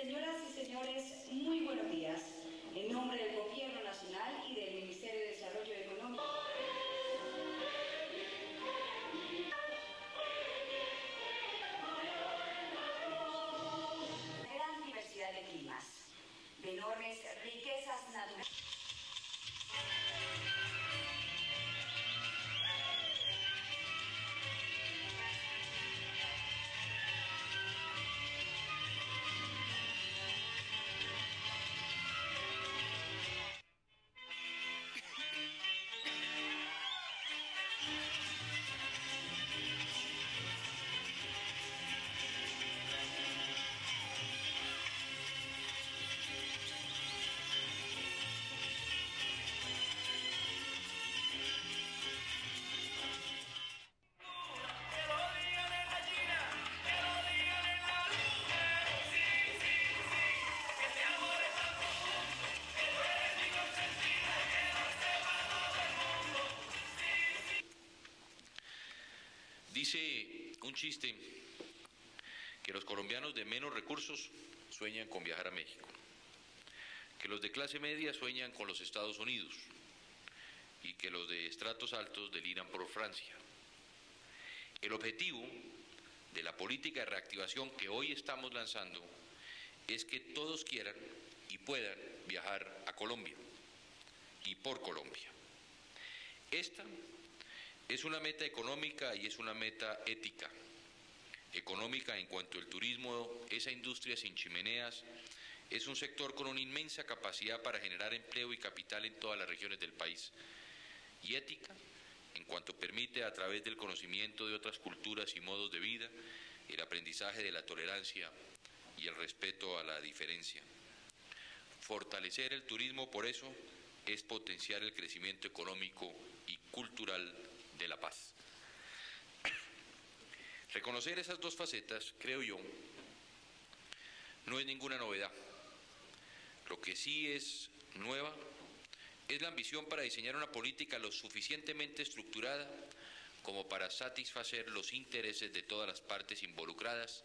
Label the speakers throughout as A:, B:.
A: Señoras y señores, muy buenos días. En nombre del Gobierno Nacional y del Ministerio de Desarrollo Económico, gran diversidad de climas, de enormes riquezas naturales.
B: Dice un chiste que los colombianos de menos recursos sueñan con viajar a México, que los de clase media sueñan con los Estados Unidos y que los de estratos altos deliran por Francia. El objetivo de la política de reactivación que hoy estamos lanzando es que todos quieran y puedan viajar a Colombia y por Colombia. Esta es una meta económica y es una meta ética. Económica en cuanto el turismo, esa industria sin chimeneas, es un sector con una inmensa capacidad para generar empleo y capital en todas las regiones del país. Y ética en cuanto permite, a través del conocimiento de otras culturas y modos de vida, el aprendizaje de la tolerancia y el respeto a la diferencia. Fortalecer el turismo, por eso, es potenciar el crecimiento económico y cultural de la paz. Reconocer esas dos facetas, creo yo, no es ninguna novedad. Lo que sí es nueva es la ambición para diseñar una política lo suficientemente estructurada como para satisfacer los intereses de todas las partes involucradas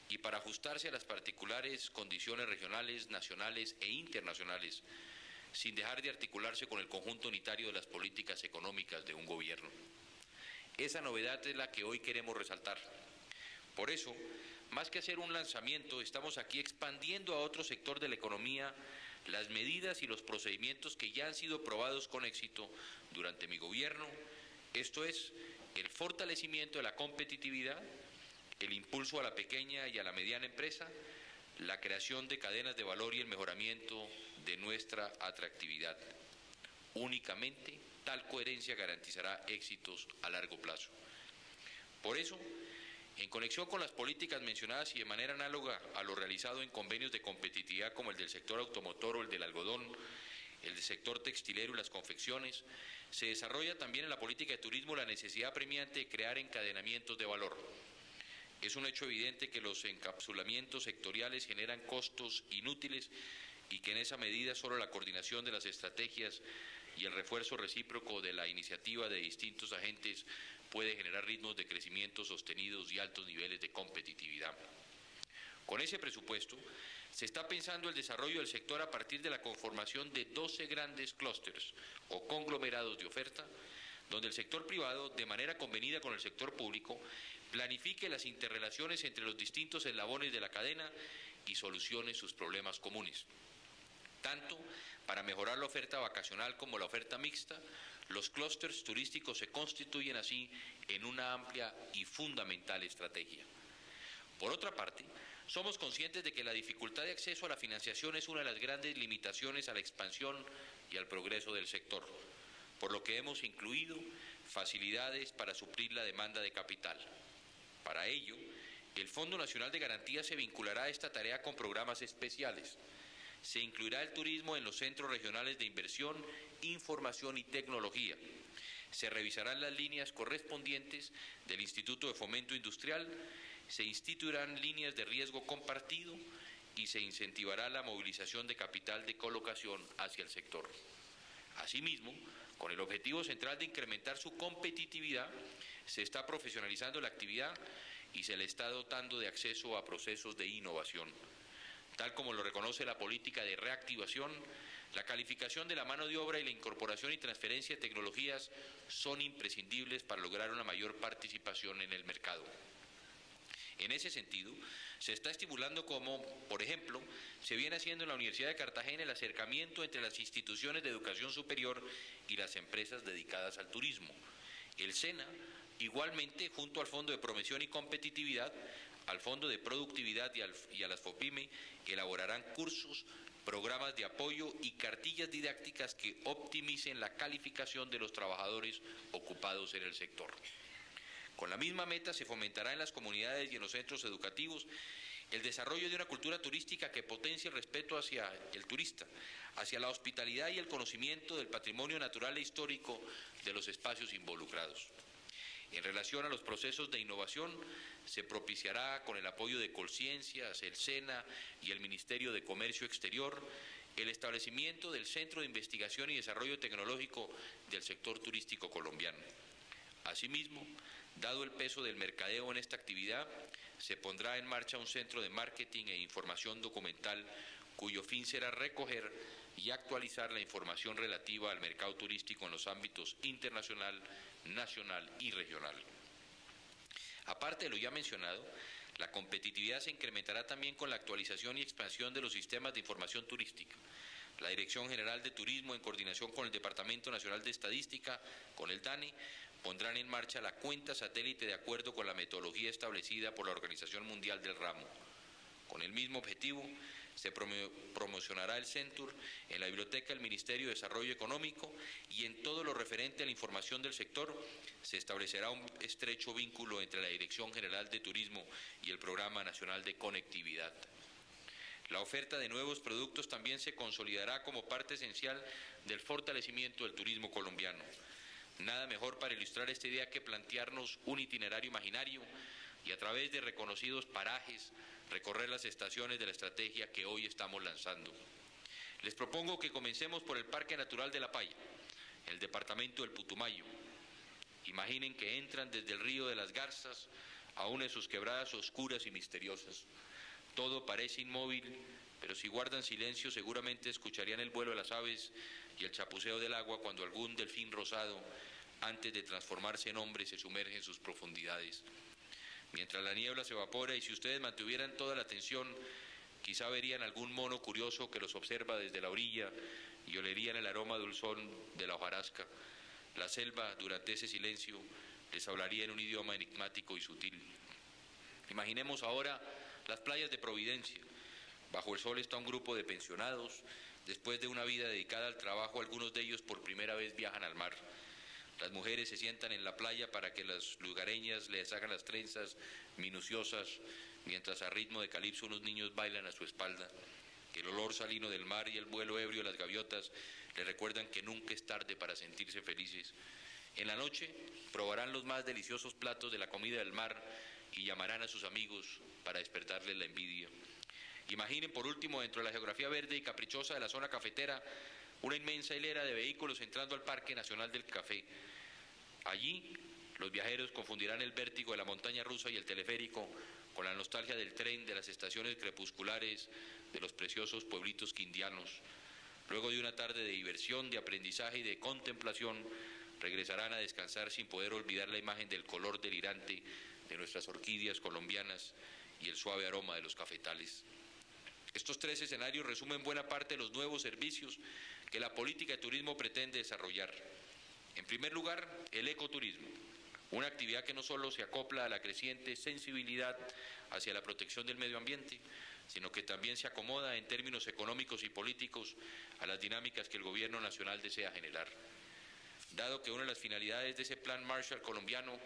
B: y para ajustarse a las particulares condiciones regionales, nacionales e internacionales, sin dejar de articularse con el conjunto unitario de las políticas económicas de un gobierno. Esa novedad es la que hoy queremos resaltar. Por eso, más que hacer un lanzamiento, estamos aquí expandiendo a otro sector de la economía las medidas y los procedimientos que ya han sido probados con éxito durante mi gobierno, esto es, el fortalecimiento de la competitividad, el impulso a la pequeña y a la mediana empresa, la creación de cadenas de valor y el mejoramiento de nuestra atractividad. Únicamente tal coherencia garantizará éxitos a largo plazo. Por eso, en conexión con las políticas mencionadas y de manera análoga a lo realizado en convenios de competitividad como el del sector automotor o el del algodón, el del sector textilero y las confecciones, se desarrolla también en la política de turismo la necesidad apremiante de crear encadenamientos de valor. Es un hecho evidente que los encapsulamientos sectoriales generan costos inútiles y que en esa medida solo la coordinación de las estrategias y el refuerzo recíproco de la iniciativa de distintos agentes puede generar ritmos de crecimiento sostenidos y altos niveles de competitividad. Con ese presupuesto, se está pensando el desarrollo del sector a partir de la conformación de 12 grandes clústeres o conglomerados de oferta, donde el sector privado, de manera convenida con el sector público, planifique las interrelaciones entre los distintos eslabones de la cadena y solucione sus problemas comunes. Tanto para mejorar la oferta vacacional como la oferta mixta, los clústeres turísticos se constituyen así en una amplia y fundamental estrategia. Por otra parte, somos conscientes de que la dificultad de acceso a la financiación es una de las grandes limitaciones a la expansión y al progreso del sector, por lo que hemos incluido facilidades para suplir la demanda de capital. Para ello, el Fondo Nacional de Garantía se vinculará a esta tarea con programas especiales. Se incluirá el turismo en los centros regionales de inversión, información y tecnología. Se revisarán las líneas correspondientes del Instituto de Fomento Industrial, se instituirán líneas de riesgo compartido y se incentivará la movilización de capital de colocación hacia el sector. Asimismo, con el objetivo central de incrementar su competitividad, se está profesionalizando la actividad y se le está dotando de acceso a procesos de innovación. tal como lo reconoce la política de reactivación, la calificación de la mano de obra y la incorporación y transferencia de tecnologías son imprescindibles para lograr una mayor participación en el mercado. En ese sentido, se está estimulando como, por ejemplo, se viene haciendo en la Universidad de Cartagena el acercamiento entre las instituciones de educación superior y las empresas dedicadas al turismo. El SENA, igualmente, junto al Fondo de Promoción y Competitividad, al Fondo de Productividad y a las FOPIME, elaborarán cursos, programas de apoyo y cartillas didácticas que optimicen la calificación de los trabajadores ocupados en el sector. Con la misma meta se fomentará en las comunidades y en los centros educativos el desarrollo de una cultura turística que potencie el respeto hacia el turista, hacia la hospitalidad y el conocimiento del patrimonio natural e histórico de los espacios involucrados. En relación a los procesos de innovación, se propiciará con el apoyo de Colciencias, el SENA y el Ministerio de Comercio Exterior el establecimiento del Centro de Investigación y Desarrollo Tecnológico del sector turístico colombiano. Asimismo, dado el peso del mercadeo en esta actividad, se pondrá en marcha un centro de marketing e información documental cuyo fin será recoger y actualizar la información relativa al mercado turístico en los ámbitos internacional, nacional y regional. Aparte de lo ya mencionado, la competitividad se incrementará también con la actualización y expansión de los sistemas de información turística. La Dirección General de Turismo, en coordinación con el Departamento Nacional de Estadística, con el DANE, pondrán en marcha la cuenta satélite de acuerdo con la metodología establecida por la Organización Mundial del Ramo. Con el mismo objetivo, se promocionará el Centur en la Biblioteca del Ministerio de Desarrollo Económico y en todo lo referente a la información del sector se establecerá un estrecho vínculo entre la Dirección General de Turismo y el Programa Nacional de Conectividad. La oferta de nuevos productos también se consolidará como parte esencial del fortalecimiento del turismo colombiano. Nada mejor para ilustrar esta idea que plantearnos un itinerario imaginario y a través de reconocidos parajes recorrer las estaciones de la estrategia que hoy estamos lanzando. Les propongo que comencemos por el Parque Natural de La Paya, el departamento del Putumayo. Imaginen que entran desde el río de las Garzas a una de sus quebradas oscuras y misteriosas. Todo parece inmóvil, pero si guardan silencio seguramente escucharían el vuelo de las aves y el chapuceo del agua cuando algún delfín rosado, antes de transformarse en hombre, se sumerge en sus profundidades. Mientras la niebla se evapora y si ustedes mantuvieran toda la atención, quizá verían algún mono curioso que los observa desde la orilla y olerían el aroma dulzón de la hojarasca. La selva, durante ese silencio, les hablaría en un idioma enigmático y sutil. Imaginemos ahora las playas de Providencia. Bajo el sol está un grupo de pensionados. Después de una vida dedicada al trabajo, algunos de ellos por primera vez viajan al mar. Las mujeres se sientan en la playa para que las lugareñas les hagan las trenzas minuciosas, mientras a ritmo de calipso unos niños bailan a su espalda. El olor salino del mar y el vuelo ebrio de las gaviotas les recuerdan que nunca es tarde para sentirse felices. En la noche probarán los más deliciosos platos de la comida del mar y llamarán a sus amigos para despertarles la envidia. Imaginen por último, dentro de la geografía verde y caprichosa de la zona cafetera, una inmensa hilera de vehículos entrando al Parque Nacional del Café. Allí, los viajeros confundirán el vértigo de la montaña rusa y el teleférico con la nostalgia del tren, de las estaciones crepusculares, de los preciosos pueblitos quindianos. Luego de una tarde de diversión, de aprendizaje y de contemplación, regresarán a descansar sin poder olvidar la imagen del color delirante de nuestras orquídeas colombianas y el suave aroma de los cafetales. Estos tres escenarios resumen buena parte de los nuevos servicios que la política de turismo pretende desarrollar. En primer lugar, el ecoturismo, una actividad que no solo se acopla a la creciente sensibilidad hacia la protección del medio ambiente, sino que también se acomoda en términos económicos y políticos a las dinámicas que el gobierno nacional desea generar. Dado que una de las finalidades de ese Plan Marshall colombiano,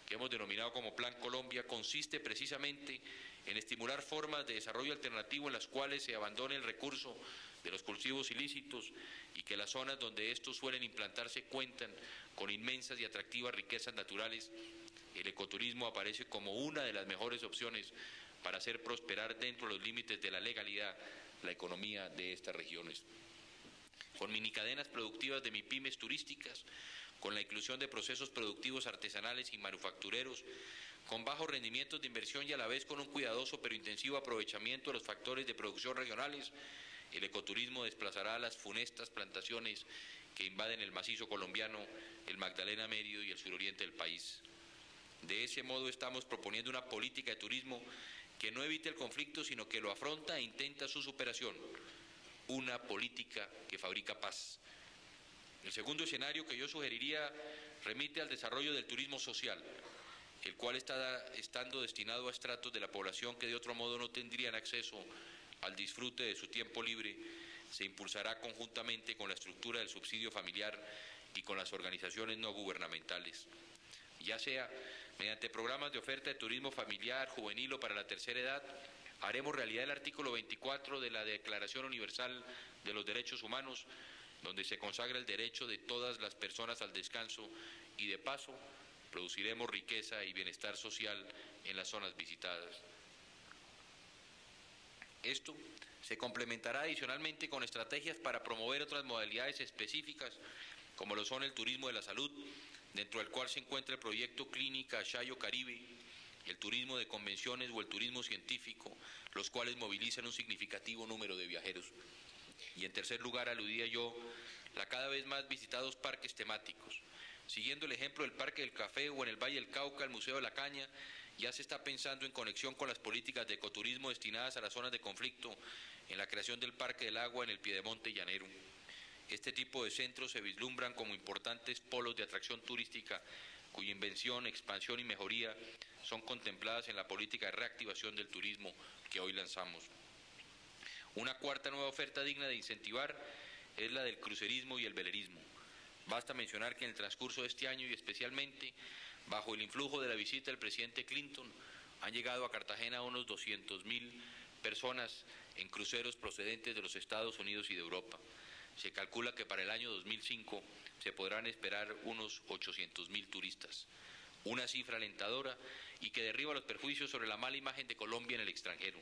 B: que hemos denominado como Plan Colombia, consiste precisamente en estimular formas de desarrollo alternativo en las cuales se abandone el recurso de los cultivos ilícitos y que las zonas donde estos suelen implantarse cuentan con inmensas y atractivas riquezas naturales, el ecoturismo aparece como una de las mejores opciones para hacer prosperar dentro de los límites de la legalidad la economía de estas regiones. Con minicadenas productivas de MIPYMES turísticas, con la inclusión de procesos productivos artesanales y manufactureros, con bajos rendimientos de inversión y a la vez con un cuidadoso pero intensivo aprovechamiento de los factores de producción regionales, el ecoturismo desplazará las funestas plantaciones que invaden el macizo colombiano, el Magdalena Medio y el suroriente del país. De ese modo estamos proponiendo una política de turismo que no evite el conflicto, sino que lo afronta e intenta su superación, una política que fabrica paz. El segundo escenario que yo sugeriría remite al desarrollo del turismo social, el cual estando destinado a estratos de la población que de otro modo no tendrían acceso al disfrute de su tiempo libre, se impulsará conjuntamente con la estructura del subsidio familiar y con las organizaciones no gubernamentales, ya sea mediante programas de oferta de turismo familiar, juvenil o para la tercera edad. Haremos realidad el artículo 24 de la Declaración Universal de los Derechos Humanos, donde se consagra el derecho de todas las personas al descanso y, de paso, produciremos riqueza y bienestar social en las zonas visitadas. Esto se complementará adicionalmente con estrategias para promover otras modalidades específicas, como lo son el turismo de la salud, dentro del cual se encuentra el proyecto Clínica Chayo Caribe, el turismo de convenciones o el turismo científico, los cuales movilizan un significativo número de viajeros. Y en tercer lugar, aludía yo, la cada vez más visitados parques temáticos. Siguiendo el ejemplo del Parque del Café o en el Valle del Cauca, el Museo de la Caña, ya se está pensando en conexión con las políticas de ecoturismo destinadas a las zonas de conflicto, en la creación del Parque del Agua en el Piedemonte llanero. Este tipo de centros se vislumbran como importantes polos de atracción turística, cuya invención, expansión y mejoría son contempladas en la política de reactivación del turismo que hoy lanzamos. Una cuarta nueva oferta digna de incentivar es la del crucerismo y el velerismo. Basta mencionar que en el transcurso de este año y especialmente bajo el influjo de la visita del presidente Clinton, han llegado a Cartagena unos 200.000 personas en cruceros procedentes de los Estados Unidos y de Europa. Se calcula que para el año 2005 se podrán esperar unos 800.000 turistas, una cifra alentadora y que derriba los perjuicios sobre la mala imagen de Colombia en el extranjero.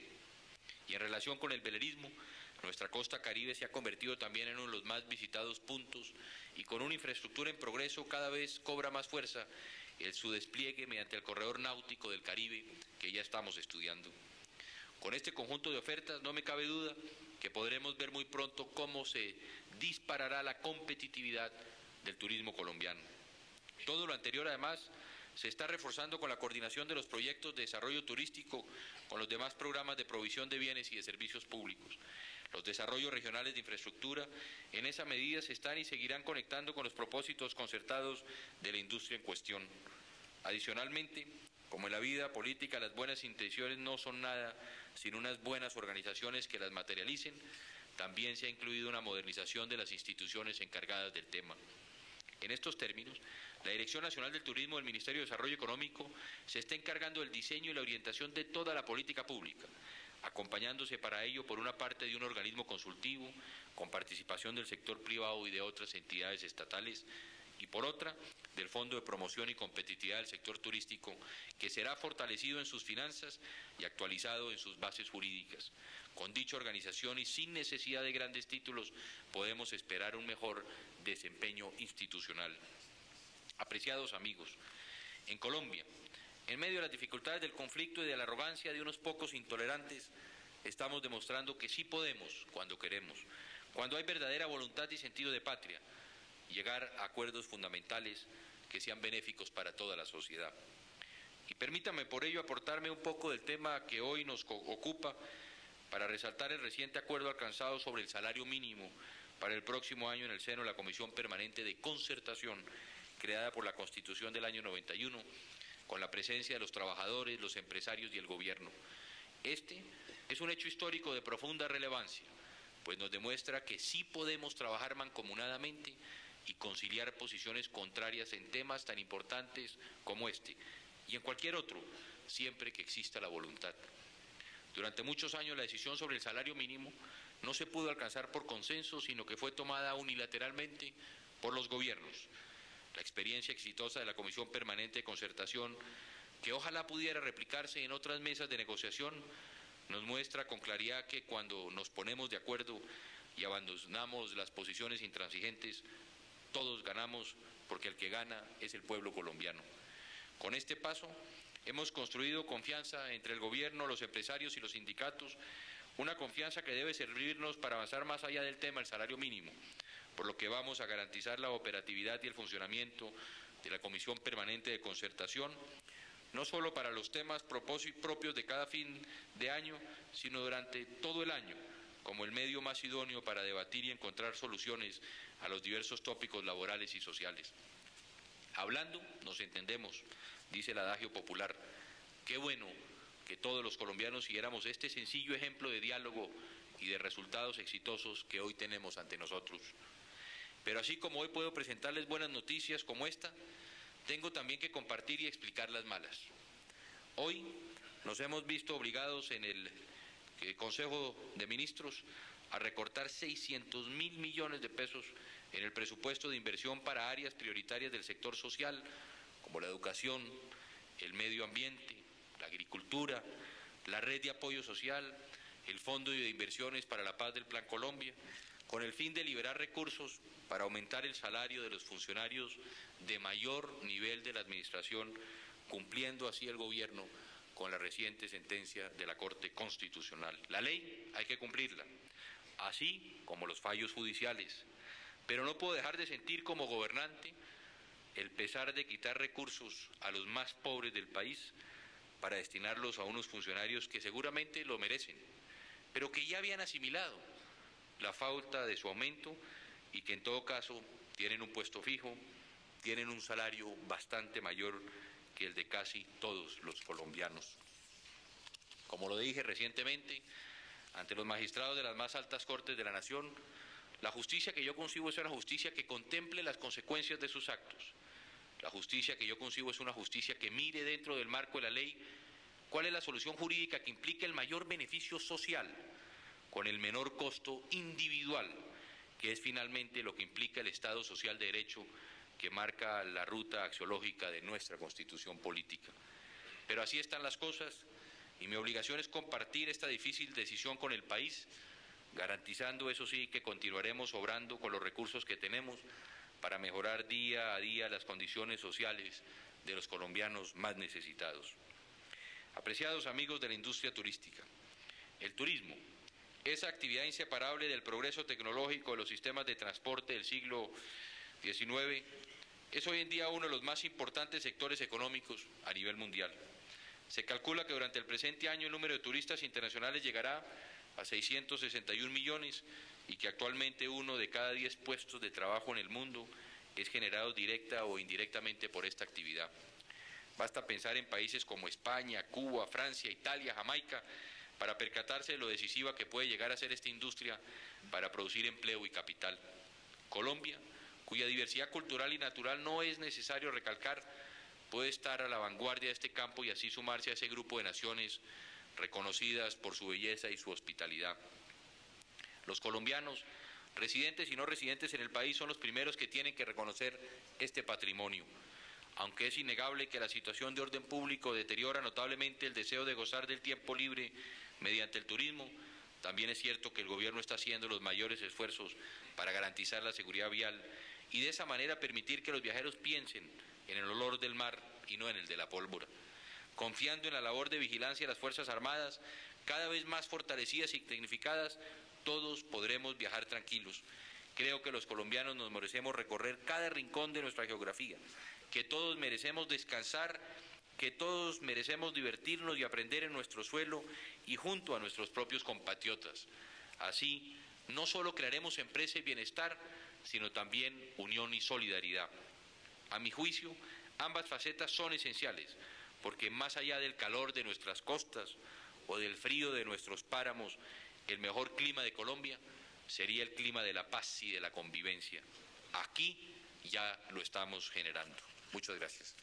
B: Y en relación con el velerismo, nuestra costa caribe se ha convertido también en uno de los más visitados puntos y con una infraestructura en progreso cada vez cobra más fuerza su despliegue mediante el corredor náutico del Caribe que ya estamos estudiando. Con este conjunto de ofertas no me cabe duda que podremos ver muy pronto cómo se disparará la competitividad del turismo colombiano. Todo lo anterior, además, se está reforzando con la coordinación de los proyectos de desarrollo turístico con los demás programas de provisión de bienes y de servicios públicos. Los desarrollos regionales de infraestructura en esa medida se están y seguirán conectando con los propósitos concertados de la industria en cuestión. Adicionalmente, como en la vida política las buenas intenciones no son nada sin unas buenas organizaciones que las materialicen, también se ha incluido una modernización de las instituciones encargadas del tema. En estos términos, la Dirección Nacional del Turismo del Ministerio de Desarrollo Económico se está encargando del diseño y la orientación de toda la política pública, acompañándose para ello por una parte de un organismo consultivo, con participación del sector privado y de otras entidades estatales, y por otra, del Fondo de Promoción y Competitividad del Sector Turístico, que será fortalecido en sus finanzas y actualizado en sus bases jurídicas. Con dicha organización y sin necesidad de grandes títulos, podemos esperar un mejor desempeño institucional. Apreciados amigos, en Colombia, en medio de las dificultades del conflicto y de la arrogancia de unos pocos intolerantes, estamos demostrando que sí podemos, cuando queremos, cuando hay verdadera voluntad y sentido de patria, llegar a acuerdos fundamentales que sean benéficos para toda la sociedad. Y permítame por ello aportarme un poco del tema que hoy nos ocupa para resaltar el reciente acuerdo alcanzado sobre el salario mínimo para el próximo año en el seno de la Comisión Permanente de Concertación creada por la Constitución del año 91, con la presencia de los trabajadores, los empresarios y el gobierno. Este es un hecho histórico de profunda relevancia, pues nos demuestra que sí podemos trabajar mancomunadamente y conciliar posiciones contrarias en temas tan importantes como este y en cualquier otro, siempre que exista la voluntad. Durante muchos años la decisión sobre el salario mínimo no se pudo alcanzar por consenso, sino que fue tomada unilateralmente por los gobiernos. La experiencia exitosa de la Comisión Permanente de Concertación, que ojalá pudiera replicarse en otras mesas de negociación, nos muestra con claridad que cuando nos ponemos de acuerdo y abandonamos las posiciones intransigentes, todos ganamos, porque el que gana es el pueblo colombiano. Con este paso hemos construido confianza entre el gobierno, los empresarios y los sindicatos, una confianza que debe servirnos para avanzar más allá del tema del salario mínimo, por lo que vamos a garantizar la operatividad y el funcionamiento de la Comisión Permanente de Concertación, no solo para los temas propios de cada fin de año, sino durante todo el año, como el medio más idóneo para debatir y encontrar soluciones a los diversos tópicos laborales y sociales. Hablando, nos entendemos, dice el adagio popular. Qué bueno que todos los colombianos siguiéramos este sencillo ejemplo de diálogo y de resultados exitosos que hoy tenemos ante nosotros. Pero así como hoy puedo presentarles buenas noticias como esta, tengo también que compartir y explicar las malas. Hoy nos hemos visto obligados en el Consejo de Ministros a recortar 600.000 millones de pesos en el presupuesto de inversión para áreas prioritarias del sector social, como la educación, el medio ambiente, la agricultura, la red de apoyo social, el Fondo de Inversiones para la Paz del Plan Colombia, con el fin de liberar recursos para aumentar el salario de los funcionarios de mayor nivel de la Administración, cumpliendo así el Gobierno con la reciente sentencia de la Corte Constitucional. La ley hay que cumplirla, así como los fallos judiciales, pero no puedo dejar de sentir como gobernante el pesar de quitar recursos a los más pobres del país para destinarlos a unos funcionarios que seguramente lo merecen, pero que ya habían asimilado la falta de su aumento y que en todo caso tienen un puesto fijo, tienen un salario bastante mayor que el de casi todos los colombianos. Como lo dije recientemente ante los magistrados de las más altas cortes de la nación, la justicia que yo concibo es una justicia que contemple las consecuencias de sus actos. La justicia que yo concibo es una justicia que mire dentro del marco de la ley cuál es la solución jurídica que implique el mayor beneficio social con el menor costo individual, que es finalmente lo que implica el Estado social de derecho que marca la ruta axiológica de nuestra Constitución política. Pero así están las cosas y mi obligación es compartir esta difícil decisión con el país, garantizando, eso sí, que continuaremos obrando con los recursos que tenemos para mejorar día a día las condiciones sociales de los colombianos más necesitados. Apreciados amigos de la industria turística, el turismo, esa actividad inseparable del progreso tecnológico de los sistemas de transporte del siglo XIX, es hoy en día uno de los más importantes sectores económicos a nivel mundial. Se calcula que durante el presente año el número de turistas internacionales llegará a 661 millones y que actualmente 1 de cada 10 puestos de trabajo en el mundo es generado directa o indirectamente por esta actividad. Basta pensar en países como España, Cuba, Francia, Italia, Jamaica, para percatarse de lo decisiva que puede llegar a ser esta industria para producir empleo y capital. Colombia, cuya diversidad cultural y natural no es necesario recalcar, puede estar a la vanguardia de este campo y así sumarse a ese grupo de naciones reconocidas por su belleza y su hospitalidad. Los colombianos, residentes y no residentes en el país, son los primeros que tienen que reconocer este patrimonio. Aunque es innegable que la situación de orden público deteriora notablemente el deseo de gozar del tiempo libre mediante el turismo, también es cierto que el gobierno está haciendo los mayores esfuerzos para garantizar la seguridad vial y de esa manera permitir que los viajeros piensen en el olor del mar y no en el de la pólvora. Confiando en la labor de vigilancia de las Fuerzas Armadas, cada vez más fortalecidas y tecnificadas, todos podremos viajar tranquilos. Creo que los colombianos nos merecemos recorrer cada rincón de nuestra geografía, que todos merecemos descansar, que todos merecemos divertirnos y aprender en nuestro suelo y junto a nuestros propios compatriotas. Así, no solo crearemos empresa y bienestar, sino también unión y solidaridad. A mi juicio, ambas facetas son esenciales, porque más allá del calor de nuestras costas o del frío de nuestros páramos, el mejor clima de Colombia sería el clima de la paz y de la convivencia. Aquí ya lo estamos generando. Muchas gracias.